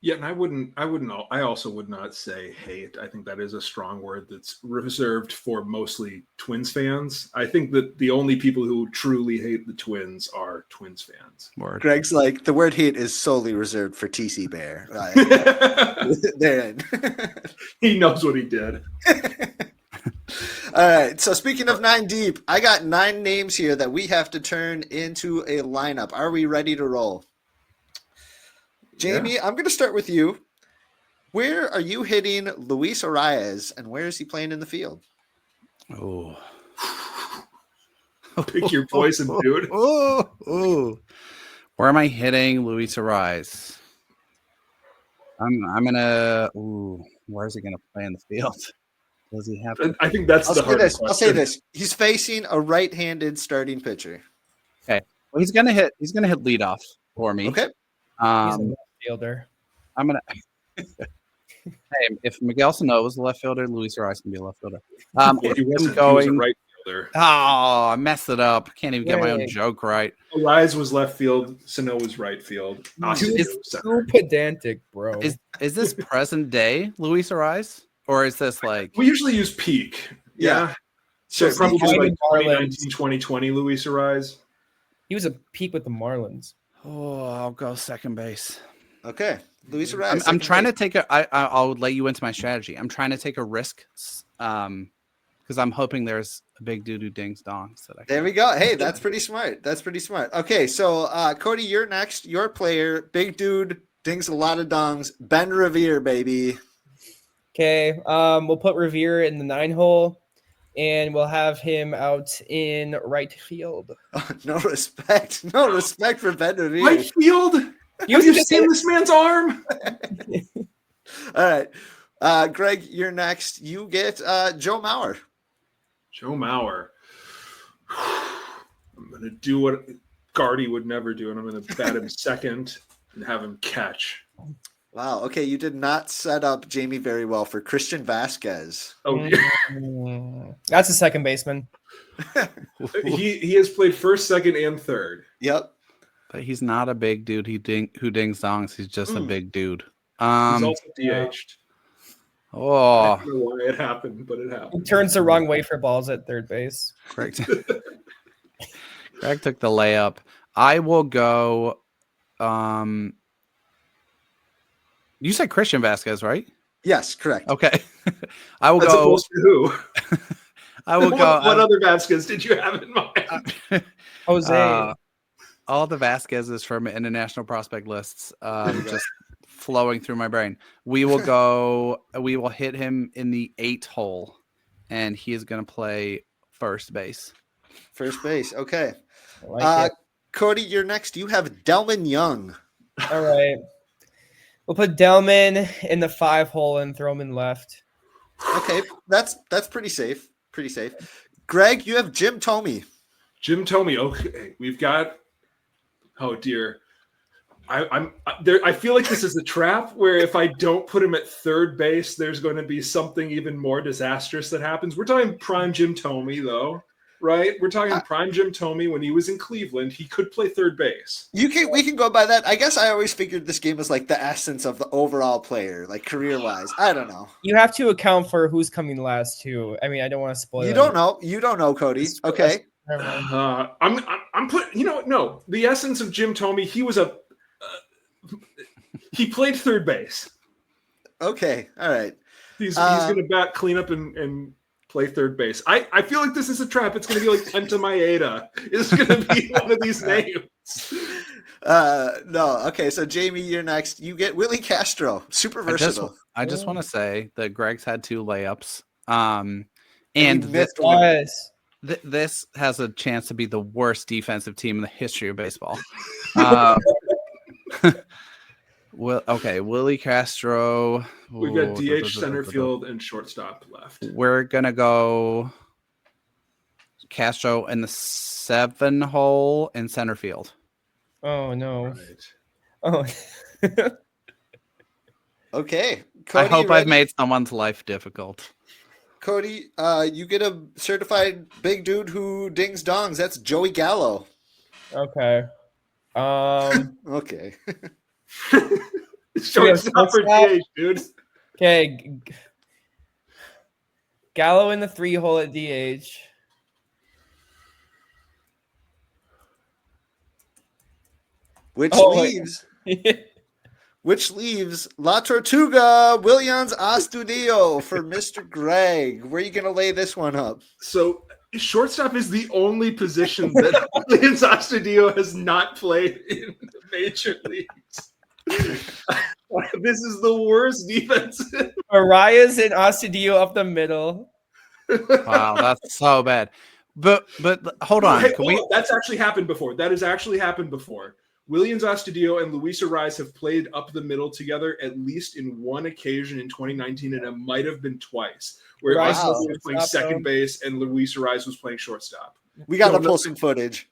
Yeah, and I also would not say hate. I think that is a strong word that's reserved for mostly Twins fans. I think that the only people who truly hate the Twins are Twins fans. Word. Greg's like, the word hate is solely reserved for TC Bear. They're in. He knows what he did. All right. So speaking of 9 deep, I got 9 names here that we have to turn into a lineup. Are we ready to roll? Jamie, I'm going to start with you. Where are you hitting Luis Arias, and where is he playing in the field? Oh, pick your poison, dude. Where am I hitting Luis Arias? I'm gonna. Where is he gonna play in the field? Does he have? I think that's the hardest question. I'll say this: he's facing a right-handed starting pitcher. Okay, well he's gonna hit leadoff for me. Okay. He's a left fielder. I'm gonna. Hey, if Miguel Sano was the left fielder, Luis Arias can be a left fielder. He was a right fielder. Oh, I messed it up. Can't even get my own joke right. Arias was left field. Sano was right field. Too pedantic, bro. Is this present day Luis Arias, or is this like? We usually use peak. Yeah. So probably like 2019, 2020 Luis Arias. He was a peak with the Marlins. Oh, I'll go second base. Okay. Luis Arias. I'm trying to take I'll let you into my strategy. I'm trying to take a risk because I'm hoping there's a big doo-doo dings dongs. There we go. Hey, that's pretty smart. Okay, so Cody, you're next. Your player, big dude Dings a lot of dongs. Ben Revere, baby. Okay. We'll put Revere in the 9 hole, and we'll have him out in right field. Oh, no respect. No respect for Ben Revere. Right field. Have you seen this man's arm? All right. Greg, you're next. You get Joe Mauer. Joe Mauer. I'm going to do what Gardy would never do, and I'm going to bat him second and have him catch. Wow. Okay, you did not set up Jamie very well for Christian Vasquez. Oh, That's a second baseman. he has played first, second, and third. Yep. But he's not a big dude. Who dings dongs. He's just a big dude. He's also DH'd. Oh, I don't know why it happened, but it He happened. turns the wrong way for balls at third base. Greg took the layup. I will go. You said Christian Vasquez, right? Yes, correct. Okay. I will As go. opposed to who? I will what, go. What other Vasquez did you have in mind? Jose. All the Vasquezes from international prospect lists just flowing through my brain. We will go. We will hit him in the 8 hole, and he is going to play first base. First base. Okay. I like it. Cody, you're next. You have Delman Young. All right. We'll put Delman in the 5 hole and throw him in left. Okay, that's pretty safe. Pretty safe. Greg, you have Jim Thome. Jim Thome. Okay, we've got. Oh dear. I'm there. I feel like this is a trap where if I don't put him at third base, there's going to be something even more disastrous that happens. We're talking prime Jim Thome, though, right? We're talking prime Jim Thome when he was in Cleveland. He could play third base. We can go by that. I guess I always figured this game was like the essence of the overall player, like career-wise. I don't know. You have to account for who's coming last too. I mean, I don't want to spoil. You don't know. You don't know, Cody. Okay. I'm putting. No. The essence of Jim Thome. He was he played third base. Okay. All right. He's going to bat cleanup and play third base. I feel like this is a trap. It's going to be like Penta Maeda. It's going to be one of these names. No. Okay. So Jamie, you're next. You get Willie Castro. Super versatile. I just want to say that Greg's had 2 layups. And this has a chance to be the worst defensive team in the history of baseball. Willie Castro. We've got DH, center field, and shortstop left. We're going to go Castro in the 7 hole in center field. Oh, no. Right. Oh. Okay. Cody, I hope I've made someone's life difficult. Cody, you get a certified big dude who dings dongs. That's Joey Gallo. Okay. Okay. Shortstop for DH, dude. Okay. Gallo in the 3 hole at DH. Which leaves La Tortuga Williams Astudillo for Mr. Greg. Where are you going to lay this one up? So shortstop is the only position that Williams Astudillo has not played in the major leagues. This is the worst defense. Arias and Astudillo up the middle. Wow, that's so bad. But hold on. That's actually happened before. That has actually happened before. Williams Astudillo and Luis Arias have played up the middle together at least in one occasion in 2019, and it might have been twice, where Astudillo was playing second base and Luis Arias was playing shortstop. We got to pull some footage.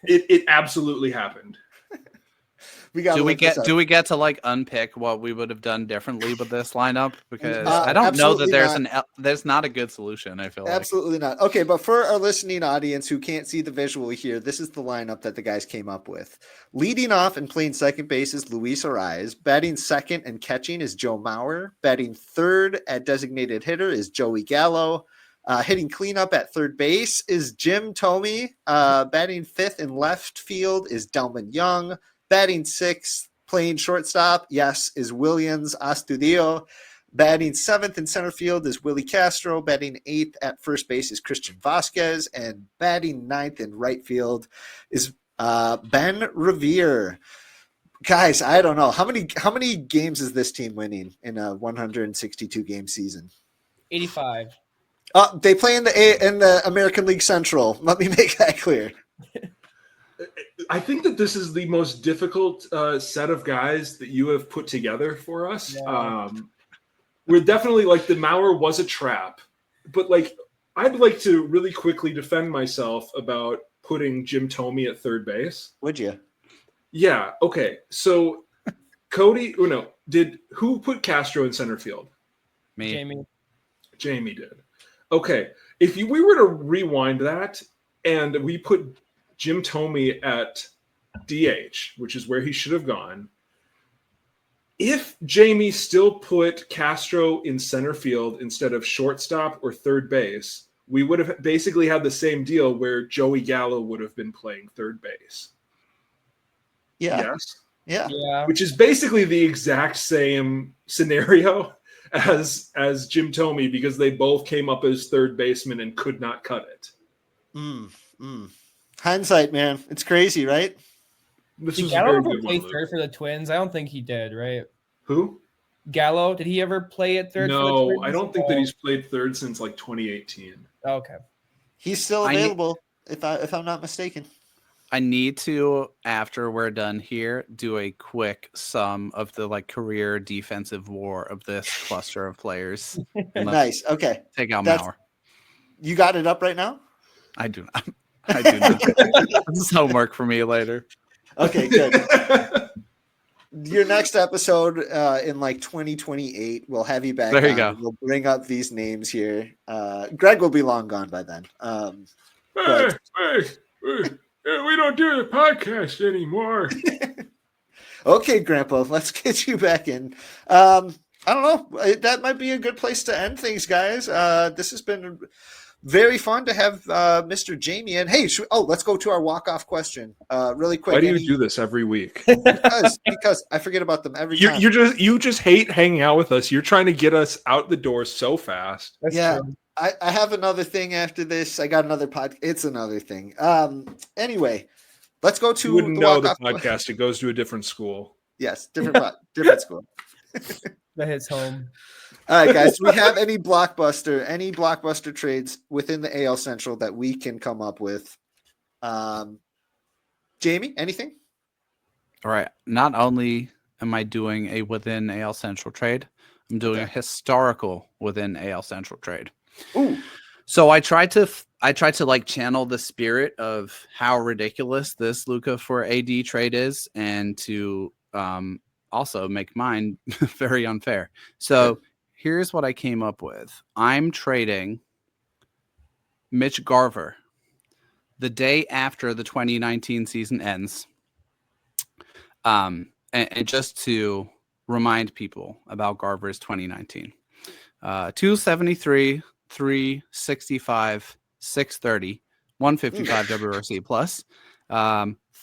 It absolutely happened. Do we get to like unpick what we would have done differently with this lineup? Because I don't know that there's not a good solution. I feel absolutely not. Okay, but for our listening audience who can't see the visual here, this is the lineup that the guys came up with. Leading off and playing second base is Luis Arias. Batting second and catching is Joe Mauer. Batting third at designated hitter is Joey Gallo. Hitting cleanup at third base is Jim Thome. Batting fifth in left field is Delman Young. Batting sixth, playing shortstop, is Williams Astudillo. Batting seventh in center field is Willie Castro. Batting eighth at first base is Christian Vasquez. And batting ninth in right field is Ben Revere. Guys, I don't know. How many games is this team winning in a 162 game season? 85. They play in the American League Central. Let me make that clear. I think that this is the most difficult set of guys that you have put together for us. Yeah. We're definitely like the Mauer was a trap, but like I'd like to really quickly defend myself about putting Jim Thome at third base. Would you? Yeah. Okay. So Cody, who put Castro in center field? Me. Jamie did. Okay. We were to rewind that and we put Jim Thome at DH, which is where he should have gone. If Jamie still put Castro in center field instead of shortstop or third base, we would have basically had the same deal where Joey Gallo would have been playing third base. Yeah. Yes. Yeah. Which is basically the exact same scenario as Jim Thome, because they both came up as third baseman and could not cut it. Hindsight, man. It's crazy, right? This Did was a Gallo very ever good play one, third Luke. for the Twins? I don't think he did, right? Who? Gallo, did he ever play at third for the No, Twins? I don't think that he's played third since like 2018. Okay. He's still available, if I'm not mistaken. I need to, after we're done here, do a quick sum of the like career defensive war of this cluster of players. Nice. Okay. Take out Mauer. You got it up right now? I do not. I do not. This is homework for me later. Okay, good. Your next episode in like 2028, we'll have you back. There you go. We'll bring up these names here. Greg will be long gone by then. Hey, we don't do the podcast anymore. Okay, Grandpa, let's get you back in. I don't know. That might be a good place to end things, guys. This has been very fun to have Mr. Jamie in. Hey, let's go to our walk-off question really quick. Why do you do this every week? Because I forget about them every time. You just hate hanging out with us. You're trying to get us out the door so fast. That's true. I have another thing after this. I got another podcast. It's another thing. Anyway, let's go to you wouldn't the know the walk-off podcast. It goes to a different school. Yes, different school. That hits home. All right, guys. Do we have any blockbuster trades within the AL Central that we can come up with? Jamie, anything? All right. Not only am I doing a within AL Central trade, I'm doing a historical within AL Central trade. Ooh. So I tried to like channel the spirit of how ridiculous this Luka for AD trade is, and to also make mine very unfair. So here's what I came up with. I'm trading Mitch Garver the day after the 2019 season ends. And just to remind people about Garver's 2019. 273, 365, 630, 155 WRC plus,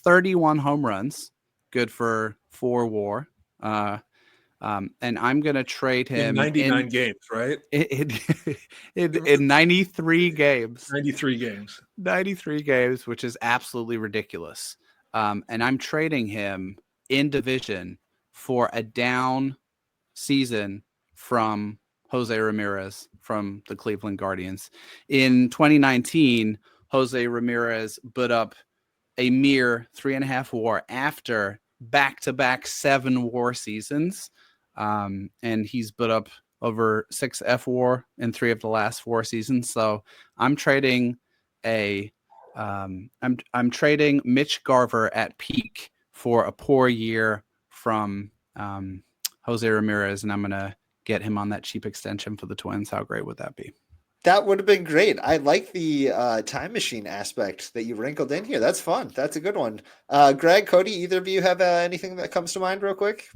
31 home runs, good for 4 WAR. And I'm going to trade him in 99 games, right? In 93 games. 93 games. 93 games, which is absolutely ridiculous. And I'm trading him in division for a down season from Jose Ramirez from the Cleveland Guardians. In 2019, Jose Ramirez put up a mere 3.5 WAR after back-to-back 7 WAR seasons. And he's put up over 6 FWAR in 3 of the last 4 seasons. So I'm trading I'm trading Mitch Garver at peak for a poor year from Jose Ramirez, and I'm gonna get him on that cheap extension for the Twins. How great would that be? That would have been great. I like the time machine aspect that you wrinkled in here. That's fun. That's a good one. Greg, Cody, either of you have anything that comes to mind real quick?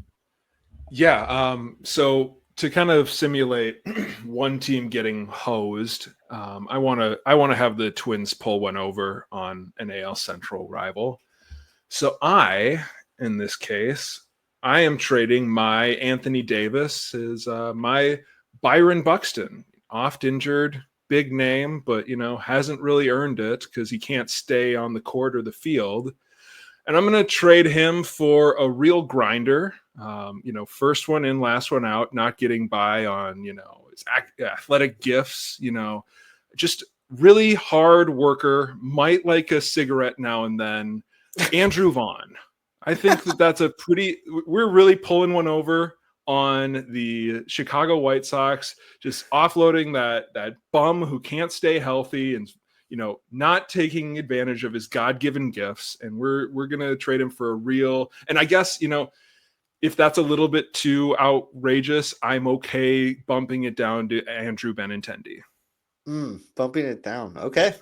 Yeah. So to kind of simulate one team getting hosed, I want to have the Twins pull one over on an AL Central rival. So in this case, I am trading my Anthony Davis my Byron Buxton, oft injured, big name, but hasn't really earned it because he can't stay on the court or the field. And I'm going to trade him for a real grinder. First one in, last one out, not getting by on, his athletic gifts, just really hard worker, might like a cigarette now and then. Andrew Vaughn. I think that's we're really pulling one over on the Chicago White Sox, just offloading that bum who can't stay healthy and, not taking advantage of his God-given gifts. And we're going to trade him for a real, and I guess, if that's a little bit too outrageous, I'm okay bumping it down to Andrew Benintendi. Bumping it down. Okay.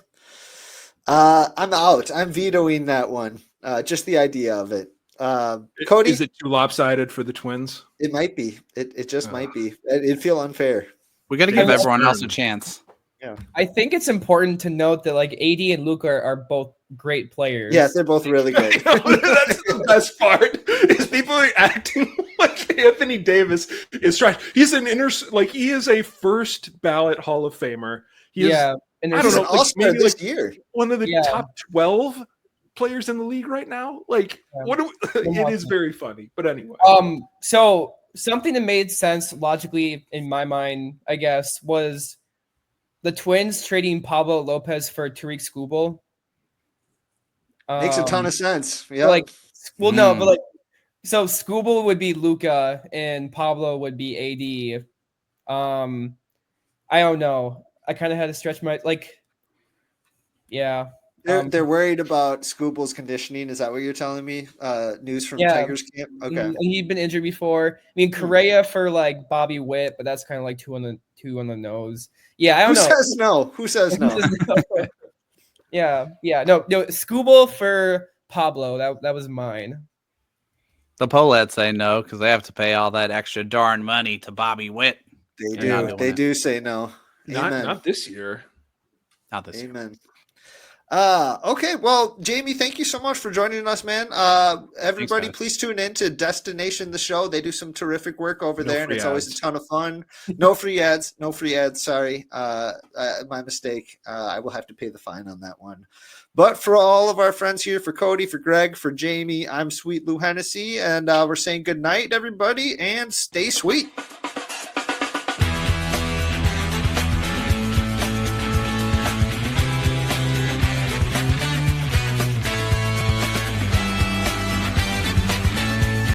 I'm out. I'm vetoing that one. Just the idea of it. Cody, is it too lopsided for the Twins? It might be. It just might be. It'd feel unfair. We got to give everyone else a chance. Yeah. I think it's important to note that like AD and Luca are both great players. Yes, they're both really good. That's the best part. Is people are acting like Anthony Davis is trying. He's he is a first ballot Hall of Famer. And I don't know, all-star this year. One of the top 12 players in the league right now. It is very funny. But anyway. So something that made sense logically in my mind, I guess, was the Twins trading Pablo Lopez for Tariq Skubal. Makes a ton of sense. Yeah. So Skubal would be Luca and Pablo would be AD. I don't know. I kind of had to stretch my yeah. They're worried about Skubal's conditioning. Is that what you're telling me? News from Tigers camp. Okay. And he'd been injured before. I mean, Correa for Bobby Witt, but that's kind of two on the nose. Yeah, I don't know. Who says no? Yeah. No. Skubal for Pablo. That was mine. The Polettes say no because they have to pay all that extra darn money to Bobby Witt. They do. They do say no. Not this year. Not this year. Amen. Okay, well, Jamie, thank you so much for joining us, man. Everybody, Thanks, please tune in to Destination the Show. They do some terrific work over there, and it's always a ads. ton of fun. No free ads. Sorry, my mistake. I will have to pay the fine on that one. But for all of our friends here, for Cody, for Greg, for Jamie, I'm Sweet Lou Hennessy, and we're saying good night, everybody, and stay sweet.